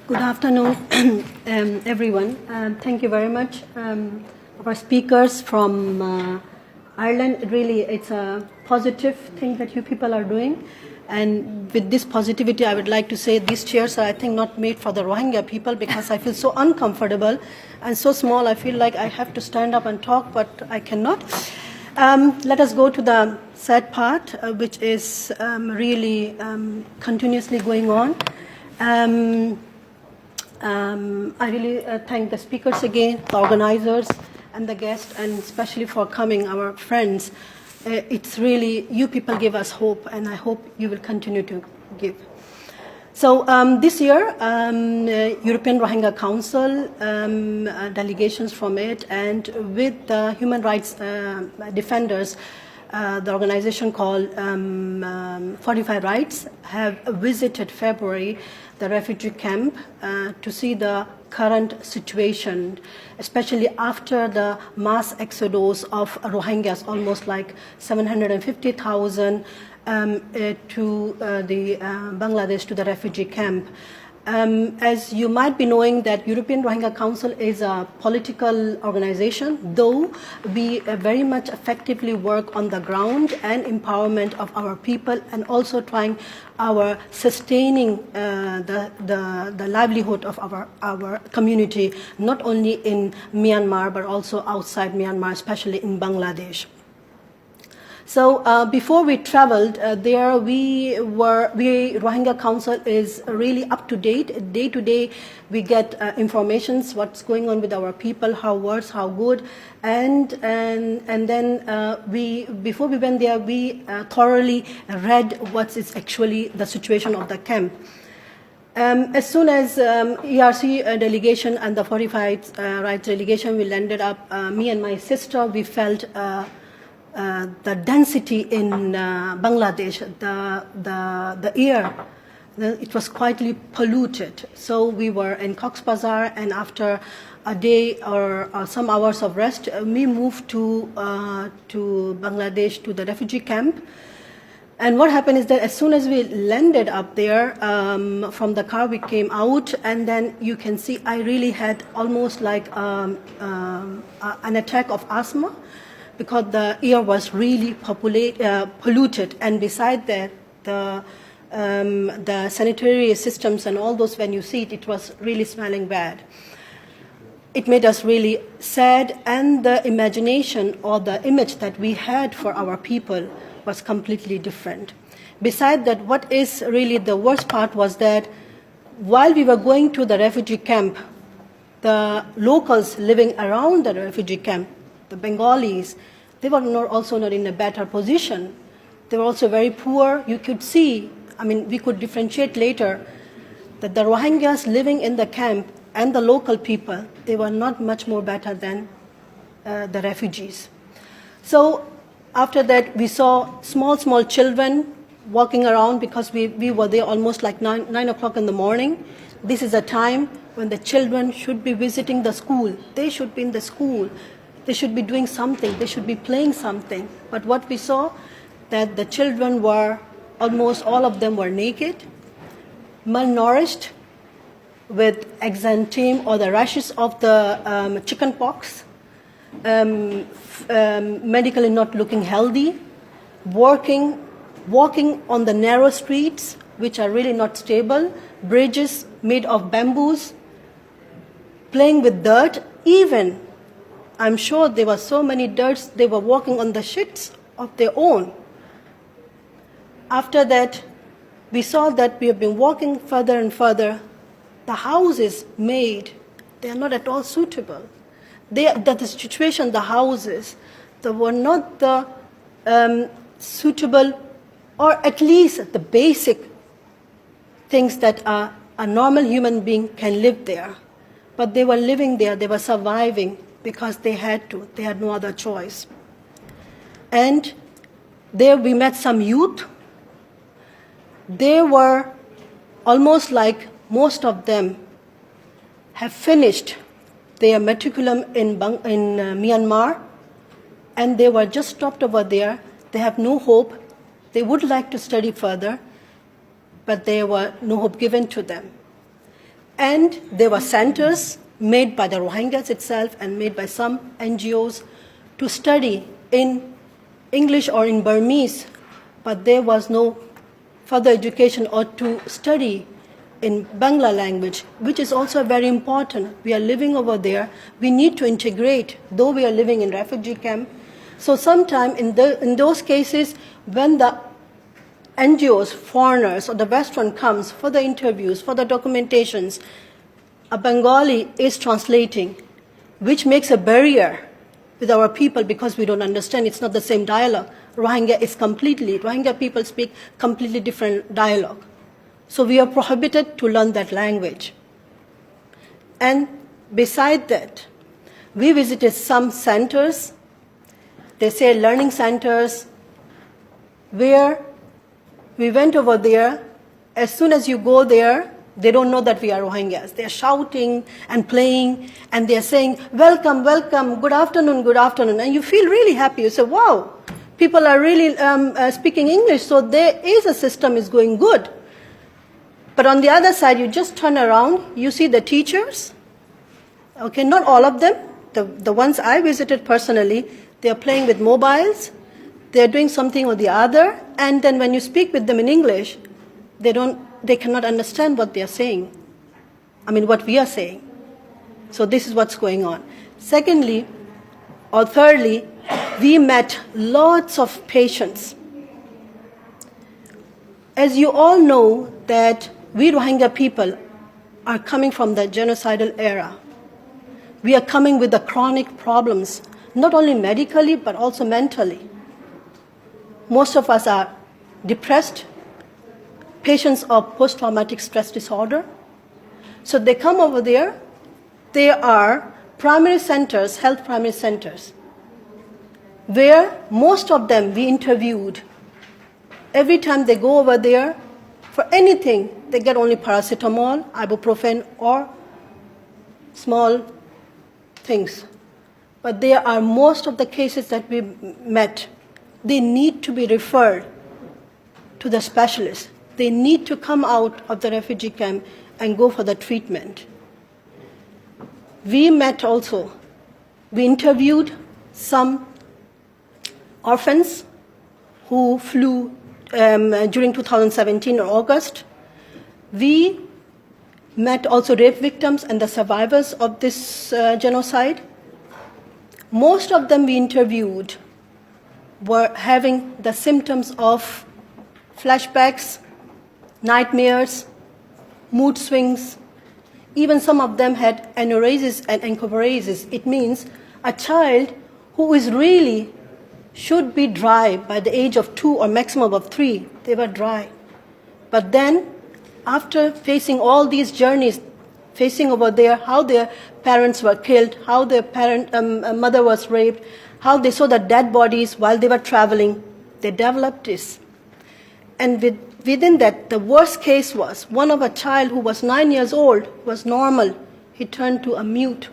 Good afternoon, everyone. Thank you very much. Our speakers from Ireland, really, it's a positive thing that you people are doing. And with this positivity, I would like to say these chairs are, I think, not made for the Rohingya people because I feel so uncomfortable and so small. I feel like I have to stand up and talk, but I cannot. Let us go to the sad part, which is really continuously going on. I really thank the speakers again, the organizers, and the guests, and especially for coming, our friends. It's really, you people give us hope, and I hope you will continue to give. So this year, European Rohingya Council, delegations from it, and with the human rights defenders, the organization called 45 Rights, have visited February the refugee camp to see the current situation, especially after the mass exodus of Rohingyas, almost like 750,000 to the Bangladesh, to the refugee camp. As you might be knowing, that European Rohingya Council is a political organization, though we very much effectively work on the ground and empowerment of our people, and also trying our sustaining the livelihood of our community, not only in Myanmar but also outside Myanmar, especially in Bangladesh. So before we traveled there, Rohingya Council is really up to date. Day to day, we get informations what's going on with our people, how worse, how good, and then before we went there, we thoroughly read what is actually the situation of the camp. As soon as ERC delegation and the 45 Rights delegation, we landed up, me and my sister, we felt the density in Bangladesh, the air, it was quietly polluted. So we were in Cox's Bazar, and after a day or some hours of rest, we moved to Bangladesh, to the refugee camp. And what happened is that as soon as we landed up there, from the car we came out, and then you can see I really had almost like an attack of asthma, because the air was really polluted, and beside that, the sanitary systems and all those, when you see it, it was really smelling bad. It made us really sad, and the imagination or the image that we had for our people was completely different. Beside that, what is really the worst part was that while we were going to the refugee camp, the locals living around the refugee camp, the Bengalis, they were also not in a better position. They were also very poor. You could see, I mean, we could differentiate later that the Rohingyas living in the camp and the local people, they were not much more better than the refugees. So after that, we saw small children walking around, because we were there almost like 9 o'clock in the morning. This is a time when the children should be visiting the school. They should be in the school. They should be doing something. They should be playing something. But what we saw, that the children were, almost all of them were naked, malnourished, with exantheme or the rashes of the chicken pox, medically not looking healthy, walking on the narrow streets, which are really not stable, bridges made of bamboos, playing with dirt. Even, I'm sure there were so many dirts, they were walking on the shits of their own. After that, we saw that we have been walking further and further. The houses made, they are not at all suitable. The situation, the houses, they were not the suitable, or at least the basic things that a normal human being can live there. But they were living there, they were surviving, because they had to. They had no other choice. And there we met some youth. They were almost like most of them have finished their matriculum in Myanmar, and they were just stopped over there. They have no hope. They would like to study further, but there were no hope given to them. And there were centers made by the Rohingyas itself and made by some NGOs to study in English or in Burmese, but there was no further education or to study in Bangla language, which is also very important. We are living over there. We need to integrate, though we are living in refugee camp. So sometime in those cases, when the NGOs, foreigners, or the Western comes for the interviews, for the documentations, a Bengali is translating, which makes a barrier with our people because we don't understand. It's not the same dialogue. Rohingya people speak completely different dialogue. So we are prohibited to learn that language. And beside that, we visited some centers, they say learning centers, where we went over there. As soon as you go there, they don't know that we are Rohingyas. They're shouting and playing, and they're saying, welcome, welcome, good afternoon, good afternoon. And you feel really happy. You say, wow, people are really speaking English, so there is a system is going good. But on the other side, you just turn around, you see the teachers, okay, not all of them. The ones I visited personally, they're playing with mobiles, they're doing something or the other, and then when you speak with them in English, they cannot understand what they are saying. I mean, what we are saying. So this is what's going on. Secondly, or thirdly, we met lots of patients. As you all know that we Rohingya people are coming from the genocidal era. We are coming with the chronic problems, not only medically, but also mentally. Most of us are depressed, patients of post-traumatic stress disorder. So they come over there. There are primary centers, health primary centers, where most of them we interviewed. Every time they go over there, for anything, they get only paracetamol, ibuprofen, or small things. But there are most of the cases that we met, they need to be referred to the specialist. They need to come out of the refugee camp and go for the treatment. We met also, we interviewed some orphans who flew during 2017 in August. We met also rape victims and the survivors of this genocide. Most of them we interviewed were having the symptoms of flashbacks, nightmares, mood swings. Even some of them had enuresis and encoparesis. It means a child who is really should be dry by the age of 2 or maximum of 3. They were dry. But then, after facing all these journeys, facing over there how their parents were killed, how their mother was raped, how they saw the dead bodies while they were traveling, they developed this. And within that, the worst case was one of a child who was 9 years old, was normal. He turned to a mute.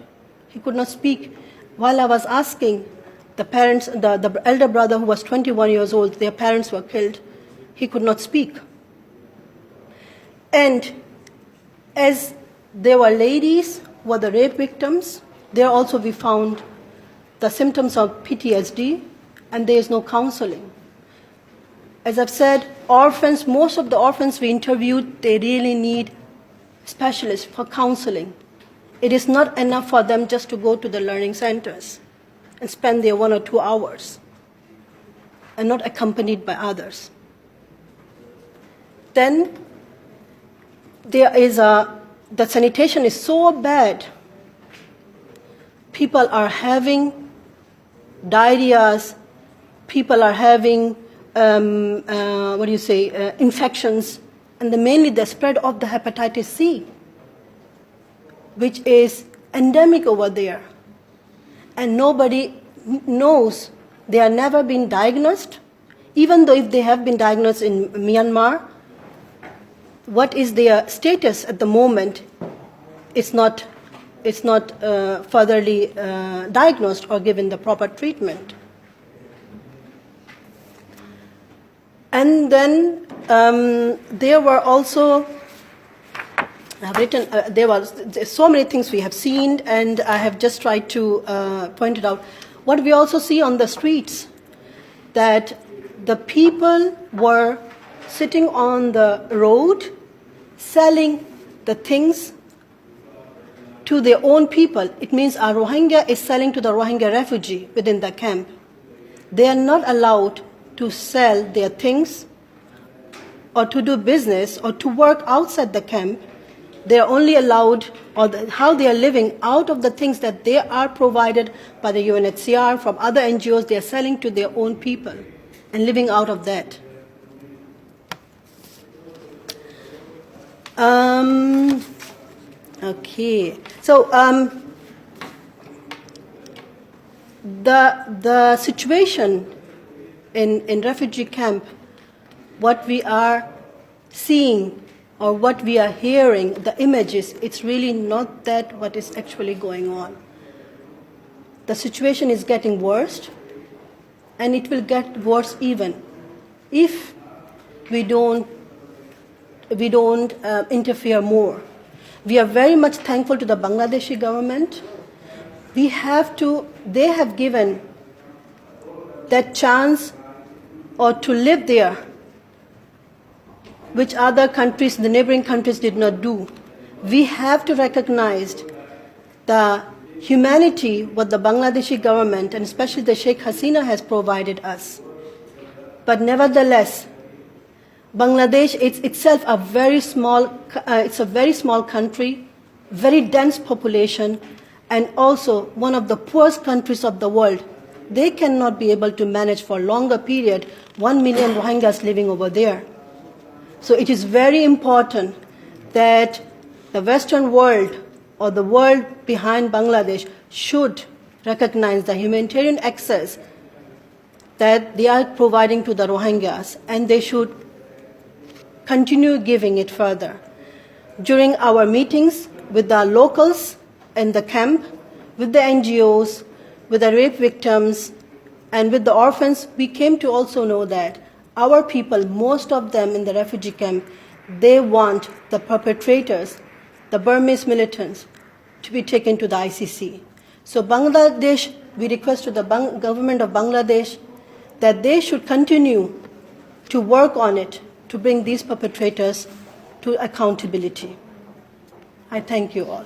He could not speak. While I was asking, the parents, the elder brother who was 21 years old, their parents were killed. He could not speak. And as there were ladies who were the rape victims, there also we found the symptoms of PTSD, and there is no counseling. As I've said, orphans, most of the orphans we interviewed, they really need specialists for counseling. It is not enough for them just to go to the learning centers and spend their 1 or 2 hours and not accompanied by others. Then there is the sanitation is so bad. People are having diarrheas, people are having infections, and mainly the spread of the hepatitis C, which is endemic over there. And nobody knows, they have never been diagnosed, even though if they have been diagnosed in Myanmar, what is their status at the moment, it's not furtherly diagnosed or given the proper treatment. And then there were also I've written, there's so many things we have seen, and I have just tried to point it out. What we also see on the streets, that the people were sitting on the road, selling the things to their own people. It means a Rohingya is selling to the Rohingya refugee within the camp. They are not allowed to sell their things or to do business or to work outside the camp. They are only allowed, how they are living out of the things that they are provided by the UNHCR, from other NGOs, they are selling to their own people and living out of that. Okay, so the situation in refugee camp, what we are seeing or what we are hearing, the images, it's really not that what is actually going on. The situation is getting worse, and it will get worse even if we don't interfere more. We are very much thankful to the Bangladeshi government. They have given that chance or to live there, which other countries, the neighboring countries, did not do. We have to recognize the humanity what the Bangladeshi government and especially the Sheikh Hasina has provided us. But nevertheless, Bangladesh is itself a very small country, very dense population, and also one of the poorest countries of the world. They cannot be able to manage for a longer period 1 million Rohingyas living over there. So it is very important that the Western world or the world behind Bangladesh should recognize the humanitarian access that they are providing to the Rohingyas, and they should continue giving it further. During our meetings with the locals in the camp, with the NGOs, with the rape victims, and with the orphans, we came to also know that our people, most of them in the refugee camp, they want the perpetrators, the Burmese militants, to be taken to the ICC. So Bangladesh, we request to the government of Bangladesh that they should continue to work on it to bring these perpetrators to accountability. I thank you all.